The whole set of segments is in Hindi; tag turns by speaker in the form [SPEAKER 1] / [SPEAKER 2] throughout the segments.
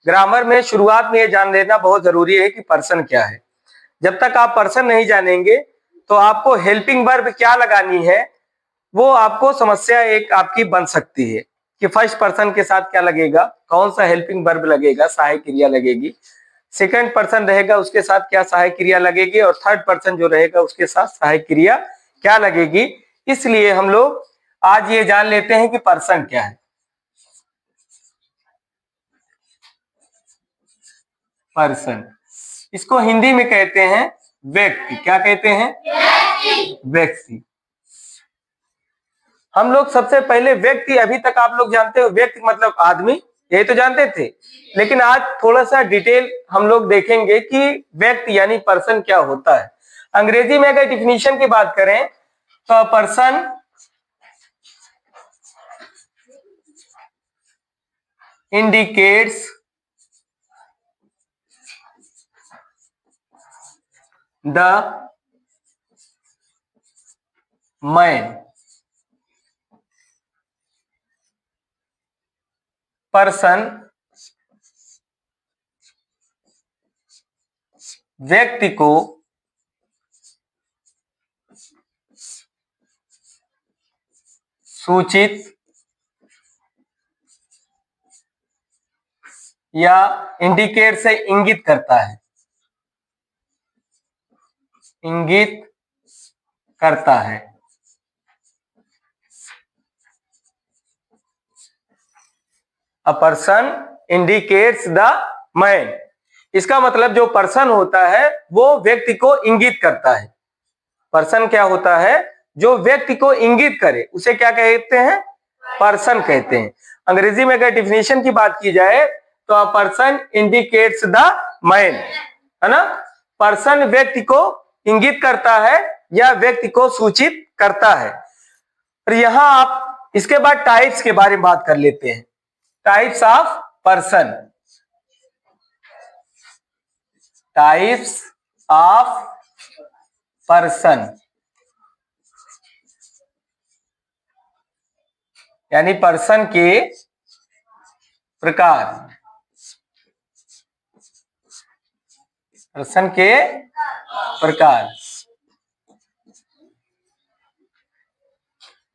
[SPEAKER 1] ग्रामर में शुरुआत में ये जान लेना बहुत जरूरी है कि पर्सन क्या है। जब तक आप पर्सन नहीं जानेंगे तो आपको हेल्पिंग वर्ब क्या लगानी है वो आपको समस्या एक आपकी बन सकती है कि फर्स्ट पर्सन के साथ क्या लगेगा, कौन सा हेल्पिंग वर्ब लगेगा, सहायक क्रिया लगेगी, सेकंड पर्सन रहेगा उसके साथ क्या सहायक क्रिया लगेगी, और थर्ड पर्सन जो रहेगा उसके साथ सहायक क्रिया क्या लगेगी। इसलिए हम लोग आज ये जान लेते हैं कि पर्सन क्या है। पर्सन, इसको हिंदी में कहते हैं व्यक्ति। क्या कहते हैं? व्यक्ति। हम लोग सबसे पहले व्यक्ति, अभी तक आप लोग जानते हो व्यक्ति मतलब आदमी, यही तो जानते थे, लेकिन आज थोड़ा सा डिटेल हम लोग देखेंगे कि व्यक्ति यानी पर्सन क्या होता है। अंग्रेजी में अगर डिफिनीशन की बात करें तो person indicates the man. Person व्यक्ति को सूचित या इंडिकेट से इंगित करता है, इंगित करता है। A person indicates the man, इसका मतलब जो पर्सन होता है वो व्यक्ति को इंगित करता है। पर्सन क्या होता है? जो व्यक्ति को इंगित करे उसे क्या कहते हैं? पर्सन कहते हैं। अंग्रेजी में अगर डिफिनेशन की बात की जाए तो a person indicates the man, है ना। पर्सन व्यक्ति को इंगित करता है या व्यक्ति को सूचित करता है। और यहां आप इसके बाद टाइप्स के बारे में बात कर लेते हैं। Types of person, types of person यानी पर्सन के प्रकार, पर्सन के प्रकार।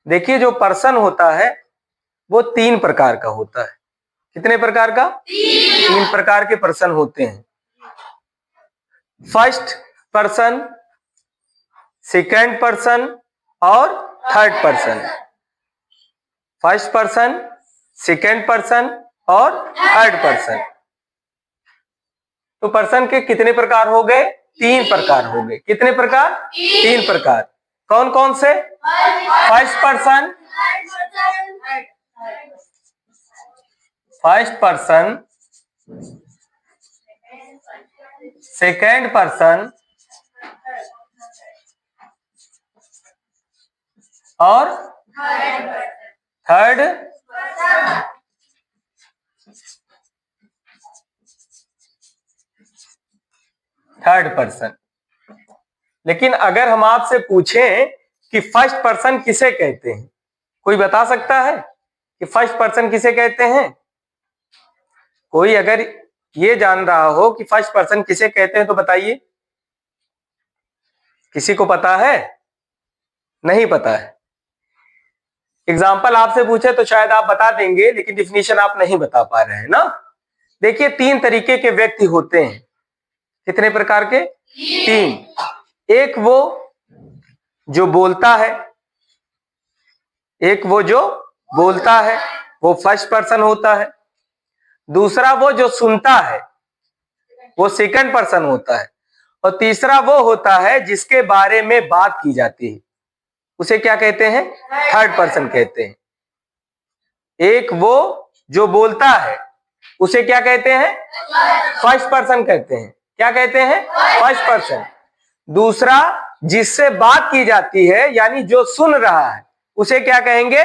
[SPEAKER 1] देखिए जो पर्सन होता है वो 3 प्रकार का होता है। कितने प्रकार का? 3 प्रकार के पर्सन होते हैं। फर्स्ट पर्सन, सेकंड पर्सन और third person. First person, second person और थर्ड पर्सन। तो पर्सन के कितने प्रकार हो गए? 3 प्रकार हो गए। कितने प्रकार? 3 प्रकार। कौन कौन से? First person, first person, second person और थर्ड पर्सन। लेकिन अगर हम आपसे पूछें कि फर्स्ट पर्सन किसे कहते हैं, कोई बता सकता है कि फर्स्ट पर्सन किसे कहते हैं? कोई अगर ये जान रहा हो कि फर्स्ट पर्सन किसे कहते हैं तो बताइए। किसी को पता है? नहीं पता है। एग्जाम्पल आपसे पूछे तो शायद आप बता देंगे, लेकिन डिफिनीशन आप नहीं बता पा रहे हैं ना। देखिए 3 तरीके के व्यक्ति होते हैं। कितने प्रकार के? 3। एक वो जो बोलता है, एक वो जो बोलता है, वो फर्स्ट पर्सन होता है। दूसरा वो जो सुनता है, वो सेकंड पर्सन होता है। और तीसरा वो होता है जिसके बारे में बात की जाती है, उसे क्या कहते हैं? थर्ड पर्सन कहते हैं। एक वो जो बोलता है उसे क्या कहते हैं? फर्स्ट पर्सन कहते हैं। क्या कहते हैं? First person. दूसरा जिससे बात की जाती है यानी जो सुन रहा है उसे क्या कहेंगे?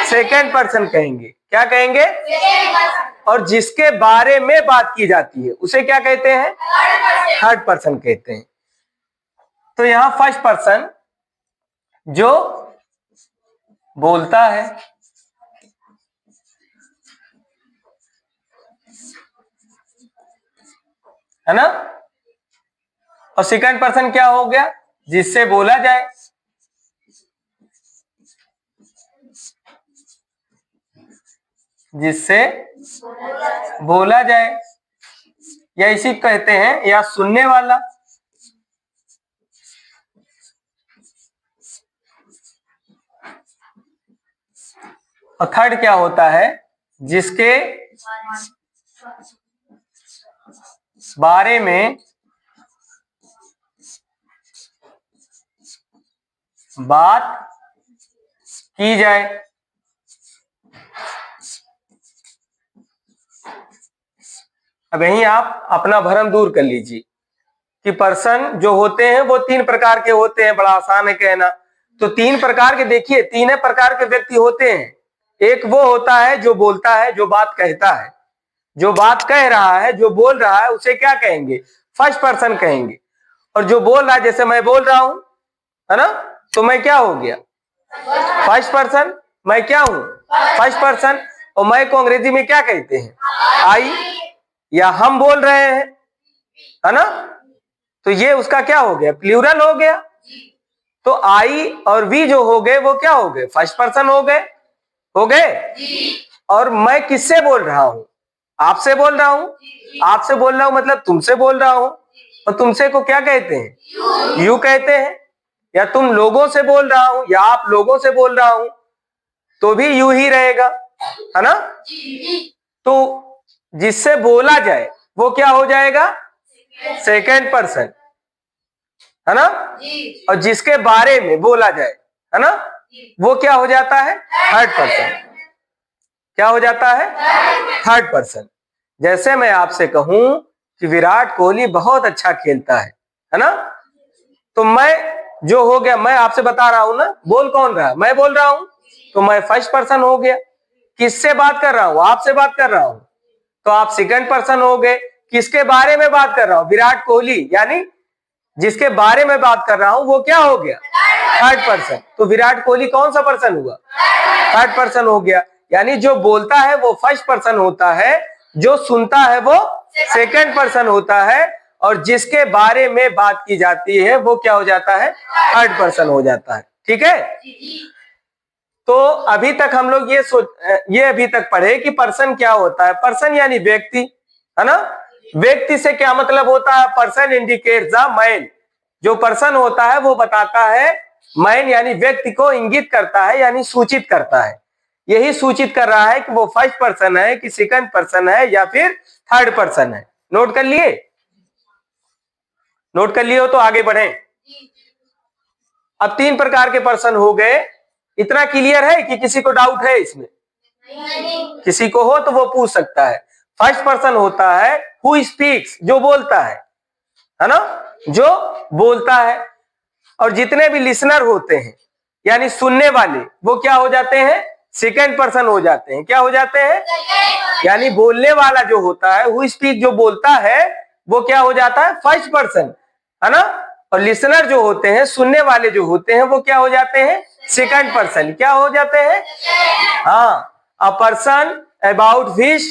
[SPEAKER 1] सेकंड पर्सन कहेंगे। क्या कहेंगे? और जिसके बारे में बात की जाती है उसे क्या कहते हैं? थर्ड पर्सन कहते हैं। तो यहां फर्स्ट पर्सन जो बोलता है, है ना। और सेकंड पर्सन क्या हो गया, जिससे बोला जाए। जिससे बोला जाए, या इसी कहते हैं या सुनने वाला। और थर्ड क्या होता है, जिसके बारे में बात की जाए। अब यही आप अपना भ्रम दूर कर लीजिए कि पर्सन जो होते हैं वो 3 प्रकार के होते हैं। बड़ा आसान है कहना। तो 3 प्रकार के, देखिए 3 प्रकार के व्यक्ति होते हैं। एक वो होता है जो बोलता है, जो बात कहता है, जो बात कह रहा है, जो बोल रहा है, उसे क्या कहेंगे, फर्स्ट पर्सन कहेंगे। और जो बोल रहा है, जैसे मैं बोल रहा हूं, है ना, तो मैं क्या हो गया, फर्स्ट पर्सन। मैं क्या हूं, फर्स्ट पर्सन। और मैं को अंग्रेजी में क्या कहते हैं, आई, या हम बोल रहे हैं, है ना। तो ये उसका क्या हो गया, प्लूरल हो गया। तो आई और वी जो हो गए वो क्या हो गए, फर्स्ट पर्सन हो गए, हो गए। और मैं किससे बोल रहा हूं, आपसे बोल रहा हूं। आपसे बोल रहा हूं मतलब तुमसे बोल रहा हूं। और तुमसे को क्या कहते हैं, यू कहते हैं। या तुम लोगों से बोल रहा हूं, या आप लोगों से बोल रहा हूं, तो भी यू ही रहेगा, है ना। तो जिससे बोला जाए वो क्या हो जाएगा, सेकेंड पर्सन, है ना। और जिसके बारे में बोला जाए, है ना, वो क्या हो जाता है, थर्ड पर्सन। क्या हो जाता है, थर्ड पर्सन। जैसे मैं आपसे कहूं कि विराट कोहली बहुत अच्छा खेलता है ना। तो मैं जो हो गया, मैं आपसे बता रहा हूं ना, बोल कौन रहा है, मैं बोल रहा हूं। तो मैं फर्स्ट पर्सन हो गया। किससे बात कर रहा हूं, आपसे बात कर रहा हूं, तो आप सेकंड पर्सन हो गए। किसके बारे में बात कर रहा हूं, विराट कोहली, यानी जिसके बारे में बात कर रहा हूं वो क्या हो गया, थर्ड पर्सन। तो विराट कोहली कौन सा पर्सन हुआ, थर्ड पर्सन हो गया। यानी जो बोलता है वो फर्स्ट पर्सन होता है, जो सुनता है वो सेकंड पर्सन होता है, और जिसके बारे में बात की जाती है वो क्या हो जाता है, थर्ड पर्सन हो जाता है। ठीक है। तो अभी तक हम लोग ये अभी तक पढ़े कि पर्सन क्या होता है। पर्सन यानी व्यक्ति, है ना। व्यक्ति से क्या मतलब होता है, पर्सन इंडिकेट्स द मैन। जो पर्सन होता है वो बताता है, मैन यानी व्यक्ति को इंगित करता है, यानी सूचित करता है। यही सूचित कर रहा है कि वो फर्स्ट पर्सन है कि सेकंड पर्सन है या फिर थर्ड पर्सन है। नोट कर लिए, नोट कर लिए हो तो आगे बढ़े। अब 3 प्रकार के पर्सन हो गए। इतना क्लियर है कि किसी को डाउट है इसमें, किसी को हो तो वो पूछ सकता है। फर्स्ट पर्सन होता है हु स्पीक्स, जो बोलता है ना, जो बोलता है। और जितने भी लिसनर होते हैं यानी सुनने वाले, वो क्या हो जाते हैं, सेकंड पर्सन हो जाते हैं। क्या हो जाते हैं, यानी बोलने वाला जो होता है, हु स्पीक, जो बोलता है, वो क्या हो जाता है, फर्स्ट पर्सन, है ना। और लिसनर जो होते हैं, सुनने वाले जो होते हैं, वो क्या हो जाते हैं, सेकंड पर्सन। क्या हो जाते हैं, हाँ, a person about which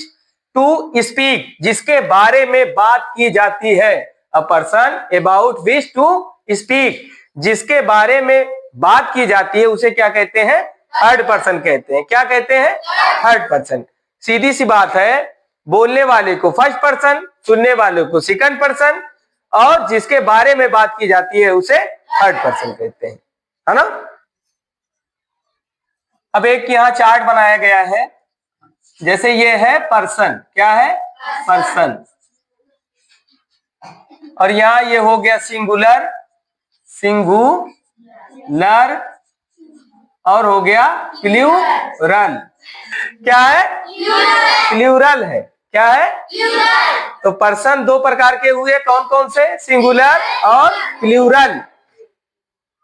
[SPEAKER 1] to speak, जिसके बारे में बात की जाती है। A person about which to speak, जिसके बारे में बात की जाती है, उसे क्या कहते हैं, थर्ड पर्सन कहते हैं। क्या कहते हैं, थर्ड पर्सन। सीधी सी बात है, बोलने वाले को फर्स्ट पर्सन, सुनने वाले को सेकंड पर्सन, और जिसके बारे में बात की जाती है उसे थर्ड पर्सन कहते हैं, है ना। अब एक यहां चार्ट बनाया गया है। जैसे ये है पर्सन, क्या है, पर्सन। और यहां ये हो गया सिंगुलर, सिंगुलर, और हो गया प्लूरल। क्या है, प्लूरल है। क्या है, तो पर्सन 2 प्रकार के हुए, कौन कौन से, सिंगुलर और प्लूरल।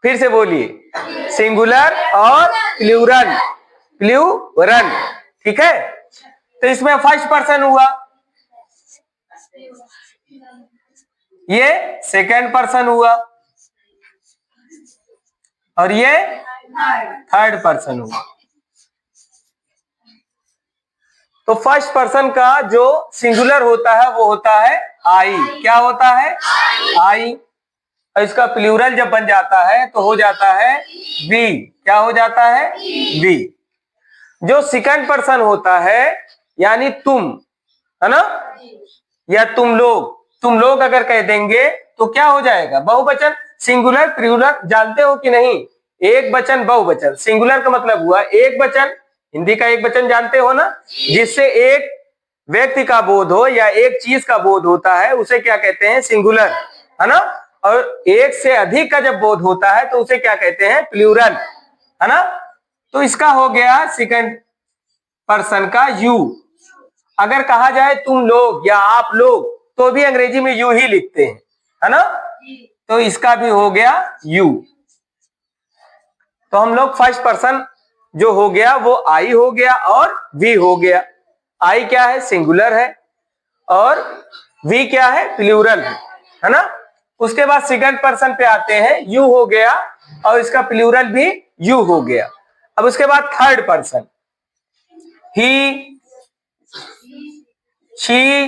[SPEAKER 1] फिर से बोलिए, सिंगुलर और प्लूरल, प्लूरल। ठीक है। तो इसमें फर्स्ट पर्सन हुआ, ये सेकंड पर्सन हुआ, और ये थर्ड पर्सन हुआ। तो फर्स्ट पर्सन का जो सिंगुलर होता है वो होता है आई। क्या होता है? आई। और इसका प्लूरल जब बन जाता है तो हो जाता है वी। क्या हो जाता है? वी। जो सेकंड पर्सन होता है यानी तुम, है ना, या तुम लोग अगर कह देंगे तो क्या हो जाएगा? बहुवचन। सिंगुलर प्लूरल जानते हो कि नहीं? एक वचन बहुवचन। सिंगुलर का मतलब हुआ एक वचन, हिंदी का एक वचन जानते हो ना, जिससे एक व्यक्ति का बोध हो या एक चीज का बोध होता है उसे क्या कहते हैं? सिंगुलर, है ना। और एक से अधिक का जब बोध होता है तो उसे क्या कहते हैं? प्लूरल, है ना। तो इसका हो गया सेकंड पर्सन का यू। अगर कहा जाए तुम लोग या आप लोग तो भी अंग्रेजी में यू ही लिखते हैं, है ना। तो इसका भी हो गया यू। तो हम लोग फर्स्ट पर्सन जो हो गया वो आई हो गया और वी हो गया। आई क्या है? सिंगुलर है और वी क्या है? प्लूरल है ना। उसके बाद सेकंड पर्सन पे आते हैं, यू हो गया और इसका प्लूरल भी यू हो गया। अब उसके बाद third person, he, she,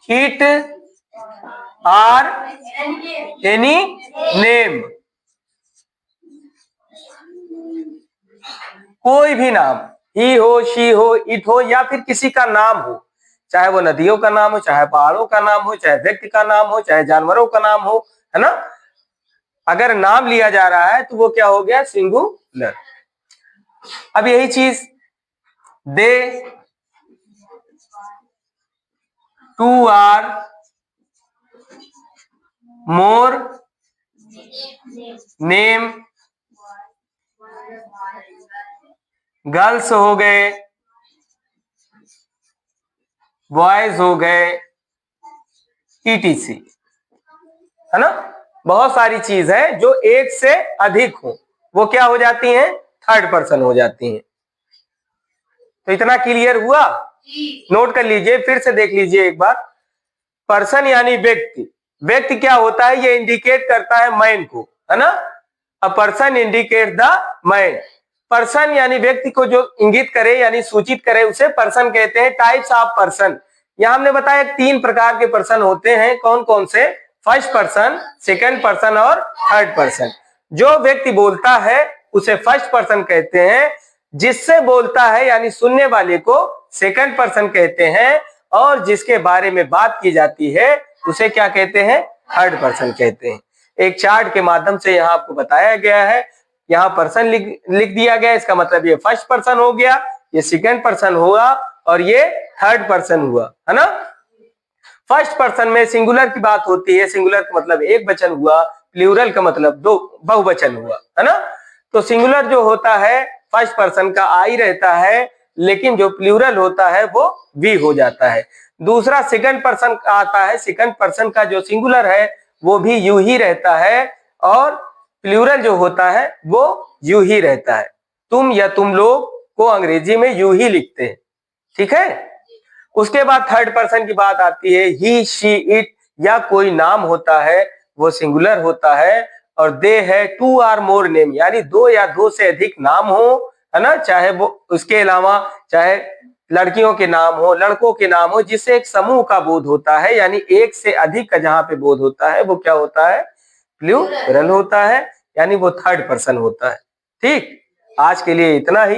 [SPEAKER 1] it, are, any name. कोई भी नाम, ही हो, शी हो, इट हो या फिर किसी का नाम हो, चाहे वो नदियों का नाम हो, चाहे पहाड़ों का नाम हो, चाहे व्यक्ति का नाम हो, चाहे जानवरों का नाम हो, है ना। अगर नाम लिया जा रहा है तो वो क्या हो गया? सिंगुलर। अब यही चीज they, two are, more, name, girls हो गए, बॉयज हो गए, ईटीसी, है ना। बहुत सारी चीज है जो एक से अधिक हो वो क्या हो जाती हैं? थर्ड पर्सन हो जाती हैं। तो इतना क्लियर हुआ? नोट कर लीजिए, फिर से देख लीजिए एक बार। पर्सन यानी व्यक्ति। व्यक्ति क्या होता है? ये इंडिकेट करता है मैन को, है ना। A person indicate the man. Person यानी व्यक्ति को जो इंगित करे यानी सूचित करे उसे पर्सन कहते हैं। टाइप्स ऑफ पर्सन, यहां हमने बताया 3 प्रकार के पर्सन होते हैं। कौन कौन से? फर्स्ट पर्सन, सेकंड पर्सन और थर्ड पर्सन। जो व्यक्ति बोलता है उसे फर्स्ट पर्सन कहते हैं, जिससे बोलता है यानी सुनने वाले को सेकंड पर्सन कहते हैं, और जिसके बारे में बात की जाती है उसे क्या कहते हैं? थर्ड पर्सन कहते हैं। एक चार्ट के माध्यम से यहाँ आपको बताया गया है। यहाँ पर्सन लिख दिया गया, इसका मतलब ये फर्स्ट पर्सन हो गया, ये सेकंड पर्सन हुआ और ये थर्ड पर्सन हुआ, है ना। फर्स्ट पर्सन में सिंगुलर की बात होती है, सिंगुलर का मतलब एक वचन हुआ, प्लूरल का मतलब दो बहुवचन हुआ, है ना। तो सिंगुलर जो होता है फर्स्ट पर्सन का आई रहता है, लेकिन जो प्लूरल होता है वो वी हो जाता है। दूसरा सेकंड पर्सन आता है, सेकंड पर्सन का जो सिंगुलर है वो भी यू ही रहता है और प्लूरल जो होता है वो यू ही रहता है। तुम या तुम लोग को अंग्रेजी में यू ही लिखते हैं, ठीक है। उसके बाद थर्ड पर्सन की बात आती है, ही, शी, इट या कोई नाम होता है वो सिंगुलर होता है, और दे है टू आर मोर नेम यानी 2 या 2 से अधिक नाम हो, है ना। चाहे वो उसके अलावा चाहे लड़कियों के नाम हो, लड़कों के नाम हो, जिससे एक समूह का बोध होता है यानी एक से अधिक का जहां पे बोध होता है वो क्या होता है? प्लूरल होता है, यानी वो थर्ड पर्सन होता है। ठीक, आज के लिए इतना ही।